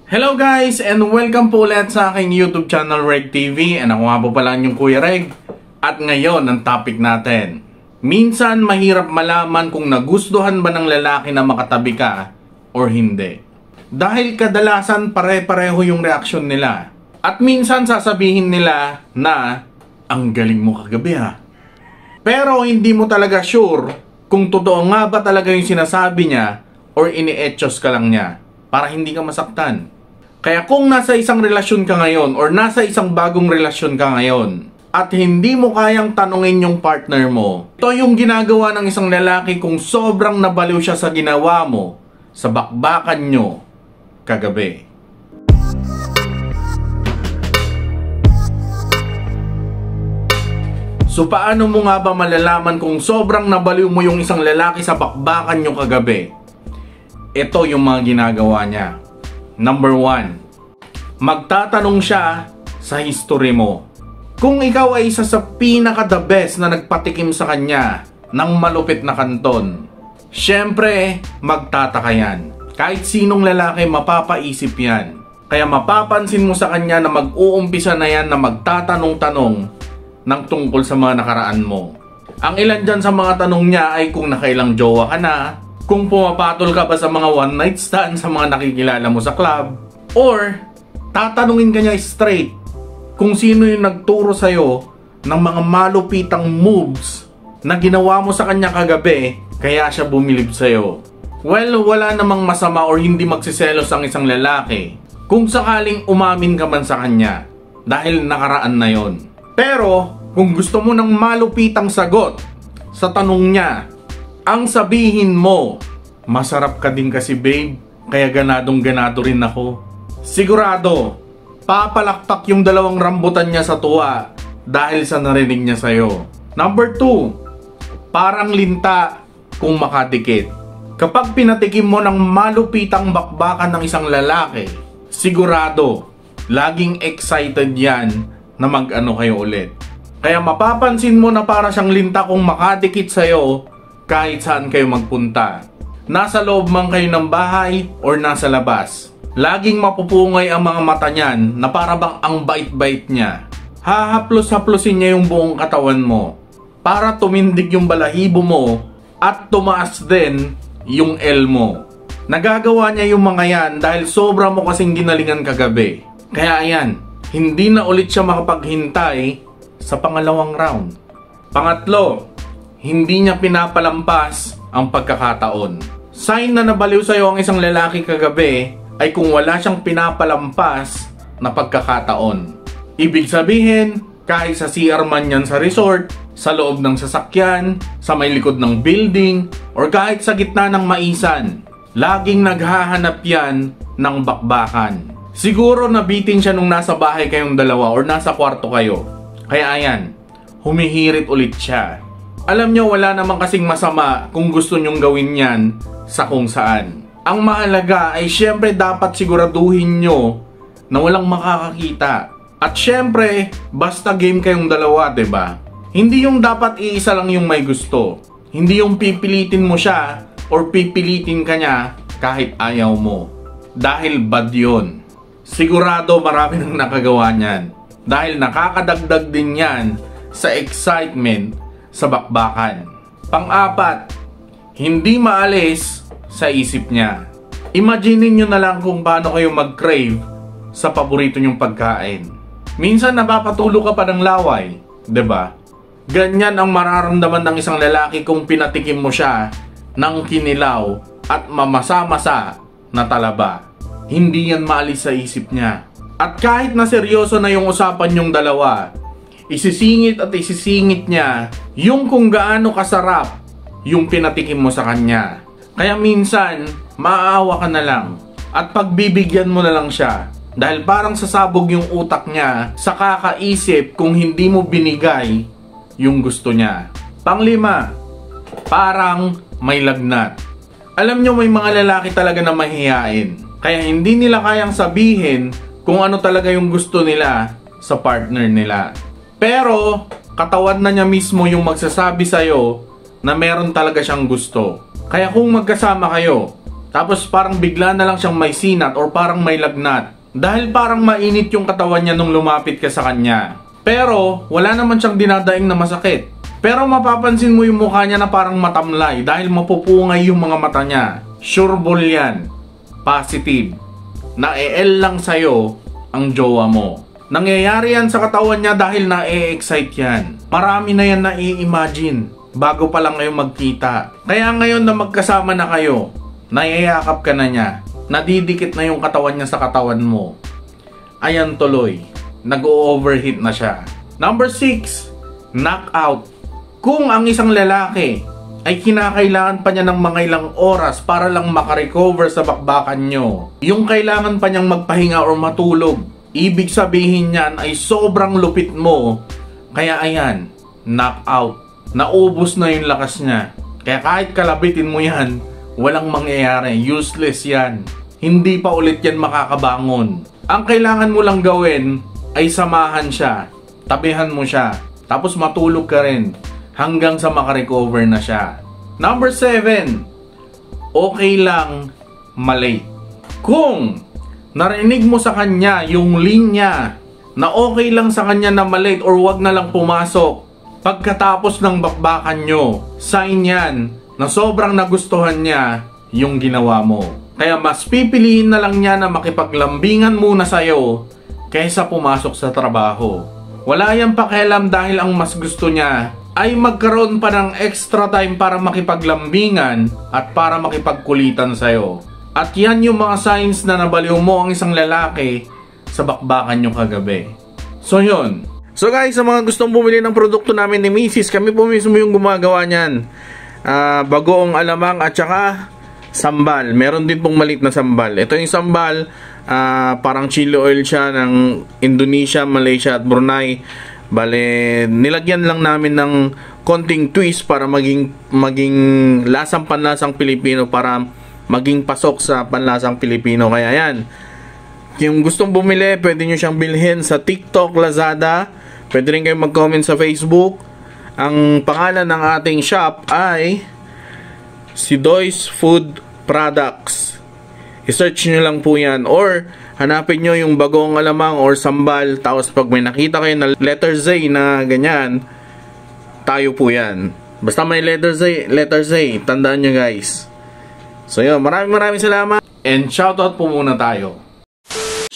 Hello guys and welcome po ulit sa aking YouTube channel Reg TV, and ako nga po pala yung Kuya Reg. At ngayon ang topic natin, minsan mahirap malaman kung nagustuhan ba ng lalaki na makatabi ka or hindi. Dahil kadalasan pare-pareho yung reaksyon nila. At minsan sasabihin nila na ang galing mo kagabi ha. Pero hindi mo talaga sure kung totoo nga ba talaga yung sinasabi niya or ini-etchos ka lang niya para hindi ka masaktan. Kaya kung nasa isang relasyon ka ngayon or nasa isang bagong relasyon ka ngayon at hindi mo kayang tanungin yung partner mo, ito yung ginagawa ng isang lalaki kung sobrang nabaliw siya sa ginawa mo sa bakbakan nyo kagabi. So paano mo nga ba malalaman kung sobrang nabaliw mo yung isang lalaki sa bakbakan nyo kagabi? Ito yung mga ginagawa niya. Number 1, magtatanong siya sa history mo. Kung ikaw ay isa sa pinaka-the best na nagpatikim sa kanya ng malupit na kanton, syempre magtataka yan. Kahit sinong lalaki mapapaisip yan. Kaya mapapansin mo sa kanya na mag-uumpisa na yan na magtatanong-tanong ng tungkol sa mga nakaraan mo. Ang ilan dyan sa mga tanong niya ay kung nakailang jowa ka na, kung pumapatol ka ba sa mga one night stand sa mga nakikilala mo sa club, or tatanungin ka niya straight kung sino yung nagturo sa'yo ng mga malupitang moves na ginawa mo sa kanya kagabi kaya siya bumilib sa'yo. Well, wala namang masama or hindi magsiselos ang isang lalaki kung sakaling umamin ka man sa kanya dahil nakaraan na yon. Pero kung gusto mo ng malupitang sagot sa tanong niya, ang sabihin mo, masarap ka din kasi babe, kaya ganadong ganado rin ako. Sigurado, papalakpak yung dalawang rambutan niya sa tuwa dahil sa narinig niya sa'yo. Number 2, parang linta kung makadikit. Kapag pinatikim mo ng malupitang bakbakan ng isang lalaki, sigurado, laging excited yan na mag-ano kayo ulit. Kaya mapapansin mo na para siyang linta kung makadikit sa'yo kahit saan kayo magpunta. Nasa loob man kayo ng bahay or nasa labas. Laging mapupungay ang mga mata niyan na para bang ang bait-bait niya. Hahaplos-haplosin niya yung buong katawan mo para tumindig yung balahibo mo at tumaas din yung L mo. Nagagawa niya yung mga yan dahil sobra mo kasing ginalingan kagabi. Kaya ayan, hindi na ulit siya makapaghintay sa pangalawang round. Pangatlo, hindi niya pinapalampas ang pagkakataon. Sign na nabaliw sa'yo ang isang lalaki kagabi ay kung wala siyang pinapalampas na pagkakataon. Ibig sabihin, kahit sa CR man yan sa resort, sa loob ng sasakyan, sa may likod ng building, or kahit sa gitna ng maisan, laging naghahanap yan ng bakbakan. Siguro nabitin siya nung nasa bahay kayong dalawa or nasa kwarto kayo. Kaya ayan, humihirit ulit siya. Alam nyo, wala namang kasing masama kung gusto nyong gawin yan sa kung saan. Ang mahalaga ay syempre dapat siguraduhin nyo na walang makakakita. At syempre, basta game kayong dalawa, 'di ba? Hindi yung dapat iisa lang yung may gusto. Hindi yung pipilitin mo siya or pipilitin ka niya kahit ayaw mo. Dahil bad yun. Sigurado marami nang nakagawa niyan. Dahil nakakadagdag din yan sa excitement sa bakbakan. Pang-apat, hindi maalis sa isip niya. Imaginin nyo na lang kung paano kayo mag-crave sa paborito nyong pagkain. Minsan napapatulog ka pa ng laway, 'di ba? Ganyan ang mararamdaman ng isang lalaki kung pinatikim mo siya ng kinilaw at mamasa-masa na talaba. Hindi yan maalis sa isip niya. At kahit na seryoso na yung usapan yung dalawa, isisingit at isisingit niya yung kung gaano kasarap yung pinatikim mo sa kanya. Kaya minsan, maaawa ka na lang at pagbibigyan mo na lang siya dahil parang sasabog yung utak niya sa kakaisip kung hindi mo binigay yung gusto niya. Panglima, parang may lagnat. Alam nyo, may mga lalaki talaga na mahihain. Kaya hindi nila kayang sabihin kung ano talaga yung gusto nila sa partner nila. Pero, katawan na niya mismo yung magsasabi sa'yo na meron talaga siyang gusto. Kaya kung magkasama kayo, Tapos parang bigla na lang siyang may sinat or parang may lagnat. Dahil parang mainit yung katawan niya nung lumapit ka sa kanya. Pero wala naman siyang dinadaing na masakit. Pero mapapansin mo yung mukha niya na parang matamlay dahil mapupungay yung mga mata niya. Sureball yan. Positive. Na-e-L lang sa'yo ang jowa mo. Nangyayari yan sa katawan niya dahil na-e-excite yan. Marami na yan na-i-imagine bago pa lang kayo magkita. Kaya ngayon na magkasama na kayo, nayayakap ka na niya. Nadidikit na yung katawan niya sa katawan mo. Ayan tuloy. Nag-o-overheat na siya. Number 6. Knockout. Kung ang isang lalaki ay kinakailangan pa niya ng mga ilang oras para lang makarecover sa bakbakan nyo, yung kailangan pa niyang magpahinga or matulog, ibig sabihin niyan ay sobrang lupit mo. Kaya ayan, knockout. Naubos na yung lakas niya. Kaya kahit kalabitin mo yan, walang mangyayari. Useless yan. Hindi pa ulit yan makakabangon. Ang kailangan mo lang gawin ay samahan siya. Tabihan mo siya. Tapos matulog ka rin hanggang sa makarecover na siya. Number 7. Okay lang malate. Kung narinig mo sa kanya yung linya na okay lang sa kanya na malate or wag na lang pumasok pagkatapos ng bakbakan nyo, sign yan na sobrang nagustuhan niya yung ginawa mo. Kaya mas pipiliin na lang niya na makipaglambingan muna sa'yo kaysa pumasok sa trabaho. Wala yang pakialam dahil ang mas gusto niya ay magkaroon pa ng extra time para makipaglambingan at para makipagkulitan sa'yo. At yan yung mga signs na nabaliw mo ang isang lalaki sa bakbakan nyo kagabi. So yun. So guys, sa mga gustong bumili ng produkto namin ni Mrs., kami po mismo yung gumagawa niyan. Bagoong alamang at saka sambal. Meron din pong maliit na sambal. Ito yung sambal, parang chili oil siya ng Indonesia, Malaysia at Brunei. Bale, nilagyan lang namin ng konting twist para maging lasang panlasang Pilipino, para maging pasok sa panlasang Pilipino. Kaya yan, yung gustong bumili, pwede nyo siyang bilhin sa TikTok, Lazada. Pwede rin kayong mag-comment sa Facebook. Ang pangalan ng ating shop ay Sidoy's Food Products. I-search nyo lang po yan. Or hanapin nyo yung bagong alamang or sambal. Tapos pag may nakita kayo na letter Z na ganyan, tayo po yan. Basta may letter Z, tandaan nyo guys. So yun, maraming salamat. And shoutout po muna tayo.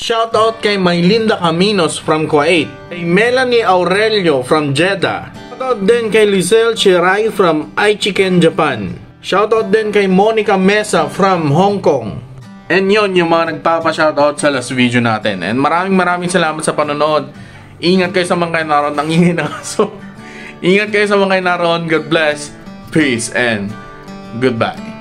Shoutout kay Maylinda Caminos from Kuwait. Kay Melanie Aurelio from Jeddah. Shoutout din kay Lizelle Chiray from iChicken Japan. Shoutout din kay Monica Mesa from Hong Kong. And yon yung mga nagpapa-shoutout sa last video natin. And maraming salamat sa panonood. Ingat kayo sa mga kayo naroon. Ang ingay na kaso. Ingat kayo sa mga kayo naroon. God bless. Peace and goodbye.